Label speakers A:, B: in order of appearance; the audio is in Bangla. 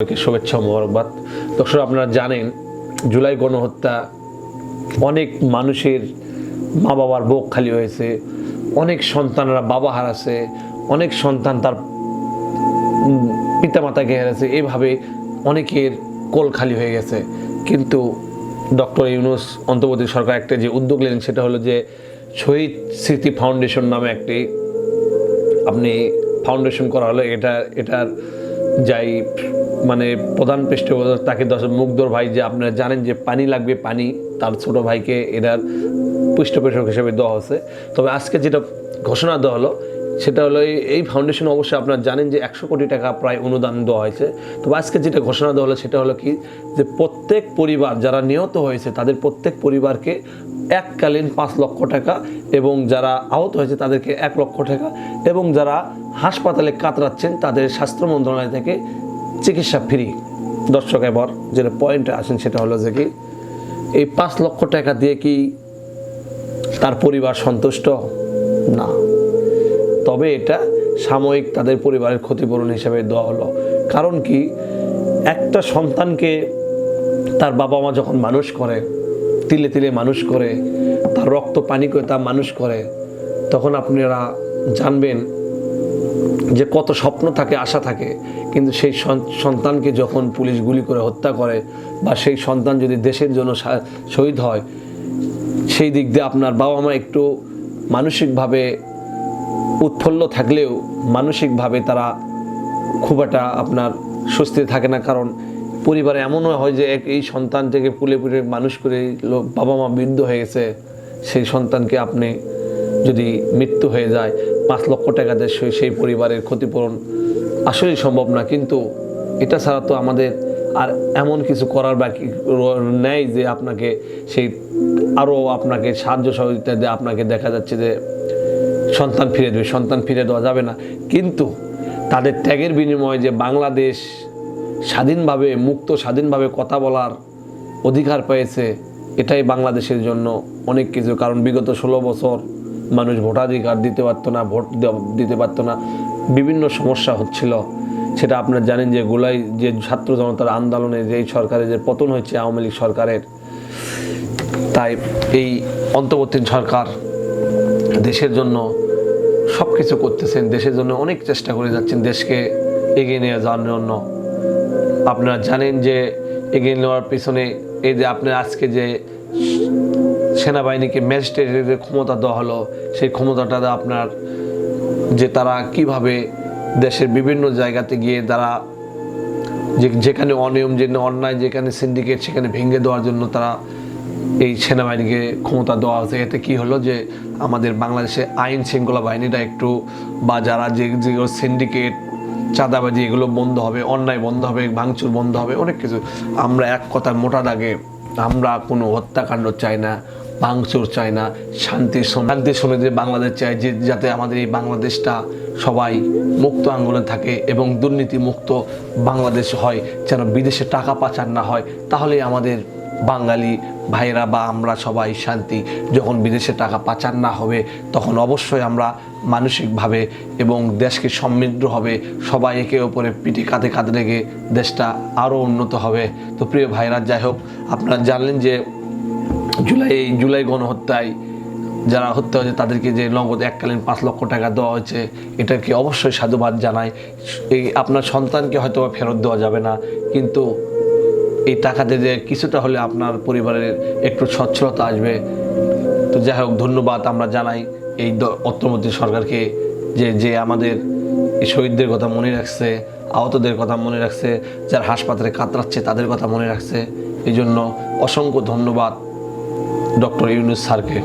A: শুভেচ্ছা ও মোবারকবাদ। দর্শক, আপনারা জানেন জুলাই গণহত্যা অনেক মানুষের মা বাবার বুক খালি হয়েছে, অনেক সন্তানরা বাবা হারাছে, অনেক সন্তান তার পিতামাতাকে হারাছে, এইভাবে অনেকের কোল খালি হয়ে গেছে। কিন্তু ডক্টর ইউনূস অন্তর্বর্তী সরকার একটা যে উদ্যোগ নিলেন সেটা হলো যে শহীদ স্মৃতি ফাউন্ডেশন নামে একটি আপনি ফাউন্ডেশন করা হলো। এটার যাই মানে প্রধান পৃষ্ঠপোষক তাকে মুগ্ধর ভাই, যে আপনারা জানেন যে পানি লাগবে, পানি তার ছোট ভাইকে এটার পৃষ্ঠপোষক হিসেবে দেওয়া হচ্ছে। তবে আজকে যেটা ঘোষণা দেওয়া হলো সেটা হলো এই ফাউন্ডেশন অবশ্যই আপনারা জানেন যে 100 কোটি টাকা প্রায় অনুদান দেওয়া হয়েছে। তবে আজকে যেটা ঘোষণা দেওয়া হলো সেটা হলো কি, যে প্রত্যেক পরিবার যারা নিহত হয়েছে তাদের প্রত্যেক পরিবারকে এককালীন 5 লক্ষ টাকা, এবং যারা আহত হয়েছে তাদেরকে 1 লক্ষ টাকা, এবং যারা হাসপাতালে কাতরাচ্ছেন তাদের স্বাস্থ্য মন্ত্রণালয় থেকে চিকিৎসা ফ্রি। দর্শক, এবার যেটা পয়েন্টে আসেন সেটা হলো যে কি, এই 5 লক্ষ টাকা দিয়ে কি তার পরিবার সন্তুষ্ট? না। তবে এটা সাময়িক তাদের পরিবারের ক্ষতিপূরণ হিসেবে দেওয়া হলো। কারণ কি, একটা সন্তানকে তার বাবা মা যখন মানুষ করে, তিলে তিলে মানুষ করে, তার রক্ত পানি করে তা মানুষ করে, তখন আপনারা জানবেন যে কত স্বপ্ন থাকে, আশা থাকে। কিন্তু সেই সন্তানকে যখন পুলিশ গুলি করে হত্যা করে, বা সেই সন্তান যদি দেশের জন্য শহীদ হয়, সেই দিক দিয়ে আপনার বাবা মা একটু মানসিকভাবে উৎফুল্ল থাকলেও মানসিকভাবে তারা খুব একটা আপনার স্বস্তিতে থাকে না। কারণ পরিবারে এমনও হয় যে এই সন্তানটাকে পুলে মানুষ করে বাবা মা বৃদ্ধ হয়ে গেছে, সেই সন্তানকে আপনি যদি মৃত্যু হয়ে যায় 5 লক্ষ টাকা দিয়ে সেই পরিবারের ক্ষতিপূরণ আসলেই সম্ভব না। কিন্তু এটা ছাড়া তো আমাদের আর এমন কিছু করার বাকি নেই যে আপনাকে সেই আরও আপনাকে সাহায্য সহযোগিতা দিয়ে আপনাকে দেখা যাচ্ছে যে সন্তান ফিরে দেবে। সন্তান ফিরে দেওয়া যাবে না, কিন্তু তাদের ত্যাগের বিনিময়ে যে বাংলাদেশ স্বাধীনভাবে স্বাধীনভাবে কথা বলার অধিকার পেয়েছে, এটাই বাংলাদেশের জন্য অনেক কিছু। কারণ বিগত 16 বছর মানুষ ভোটাধিকার দিতে পারতো না, ভোট দিতে পারতো না, বিভিন্ন সমস্যা হচ্ছিল। সেটা আপনারা জানেন যে যে ছাত্র জনতার আন্দোলনে যে সরকারের যে পতন হয়েছে আওয়ামী লীগ সরকারের। তাই এই অন্তর্বর্তী সরকার দেশের জন্য সব কিছু করতেছেন, দেশের জন্য অনেক চেষ্টা করে যাচ্ছেন দেশকে এগিয়ে নিয়ে যাওয়ার জন্য। আপনারা জানেন যে এগিয়ে নেওয়ার পিছনে এই যে আপনার আজকে যে সেনাবাহিনীকে ম্যাজিস্ট্রেটের ক্ষমতা দেওয়া হলো, সেই ক্ষমতাটা আপনার যে তারা কিভাবে দেশের বিভিন্ন জায়গাতে গিয়ে তারা যেখানে অনিয়ম, যে অন্যায়, যেখানে সিন্ডিকেট, সেখানে ভেঙে দেওয়ার জন্য তারা এই সেনাবাহিনীকে ক্ষমতা দেওয়া হয়েছে। এতে কি হলো যে আমাদের বাংলাদেশে আইন শৃঙ্খলা বাহিনীটা একটু, বা যারা যেগুলো সিন্ডিকেট, চাঁদাবাজি, এগুলো বন্ধ হবে, অন্যায় বন্ধ হবে, ভাঙচুর বন্ধ হবে, অনেক কিছু। আমরা এক কথা মোটা দাগে আমরা কোনো হত্যাকাণ্ড চাই না, ভাঙচুর চাই না, শান্তির সঙ্গে বাংলাদেশ চাই, যে যাতে আমাদের এই বাংলাদেশটা সবাই মুক্ত আঙ্গনে থাকে এবং দুর্নীতি মুক্ত বাংলাদেশ হয়, যেন বিদেশে টাকা পাচার না হয়। তাহলেই আমাদের বাঙালি ভাইয়েরা বা আমরা সবাই শান্তি। যখন বিদেশে টাকা পাচার না হবে, তখন অবশ্যই আমরা মানসিকভাবে এবং দেশকে সমৃদ্ধ হবে, সবাই একে অপরে পিঠে কাঁধে কাঁধে রেখে দেশটা আরও উন্নত হবে। তো প্রিয় ভাইরা, যাই হোক, আপনারা জানলেন যে জুলাই গণহত্যায় যারা হত্যা হয়েছে তাদেরকে যে নগদ এককালীন 5 লক্ষ টাকা দেওয়া হয়েছে, এটাকে অবশ্যই সাধুবাদ জানাই। এই আপনার সন্তানকে হয়তো ফেরত দেওয়া যাবে না, কিন্তু এই টাকাতে যে কিছুটা হলে আপনার পরিবারের একটু সচ্ছলতা আসবে। তো যাই হোক, ধন্যবাদ আমরা জানাই এই অন্তর্বর্তী সরকারকে, যে আমাদের এই শহীদদের কথা মনে রাখছে, আহতদের কথা মনে রাখছে, যারা হাসপাতালে কাতরাচ্ছে তাদের কথা মনে রাখছে। এই জন্য অসংখ্য ধন্যবাদ ডক্টর ইউনূস স্যারকে।